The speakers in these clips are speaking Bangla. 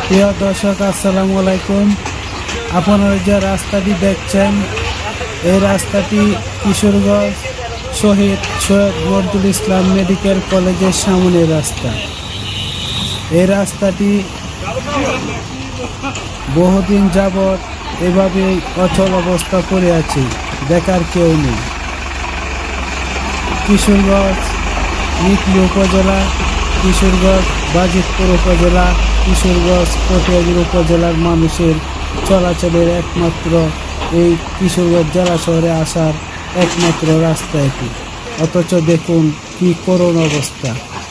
প্রিয় দর্শক, আসসালামু আলাইকুম। আপনারা যে রাস্তাটি দেখছেন, এই রাস্তাটি কিশোরগঞ্জ শহীদ সৈয়দ নজরুল ইসলাম মেডিকেল কলেজের সামনের রাস্তা। এই রাস্তাটি বহুদিন যাবৎ এভাবেই অচল অবস্থা পড়ে আছে, দেখার কেউ নেই। কিশোরগঞ্জ নিকলি উপজেলা, কিশোরগঞ্জ বাজিতপুর উপজেলা, কিশোরগঞ্জ পটিয়াগিরি উপজেলার মানুষের চলাচলের একমাত্র এই কিশোরগঞ্জ জেলা শহরে আসার একমাত্র রাস্তা এটি। অথচ দেখুন কি করুণ অবস্থা,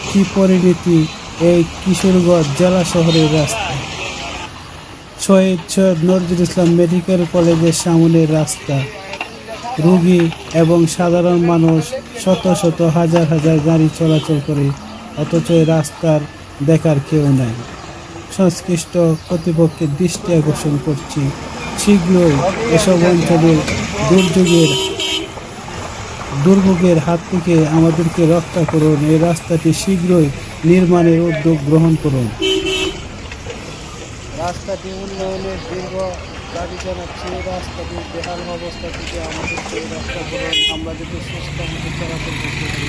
কি পরিণতি এই কিশোরগঞ্জ জেলা শহরের রাস্তা। শহীদ সৈয়দ নজরুল ইসলাম মেডিকেল কলেজের সামনের রাস্তা, রোগী এবং সাধারণ মানুষ শত শত হাজার হাজার গাড়ি চলাচল করে, অথচ এই রাস্তার দেখার কেউ নাই। সংশ্লিষ্ট কর্তৃপক্ষের দৃষ্টি আকর্ষণ করছি, শীঘ্রই এসব অঞ্চলের দুর্ভোগের হাত থেকে আমাদেরকে রক্ষা করুন। এই রাস্তাটি শীঘ্রই নির্মাণের উদ্যোগ গ্রহণ করুন। রাস্তাটি উন্নয়নের দীর্ঘ দাবি জানাচ্ছি। রাস্তাটি বেহাল অবস্থা থেকে আমাদেরকে রক্ষা করুন, আমরা যদি সুস্থ মতো চলাচল করতে পারি।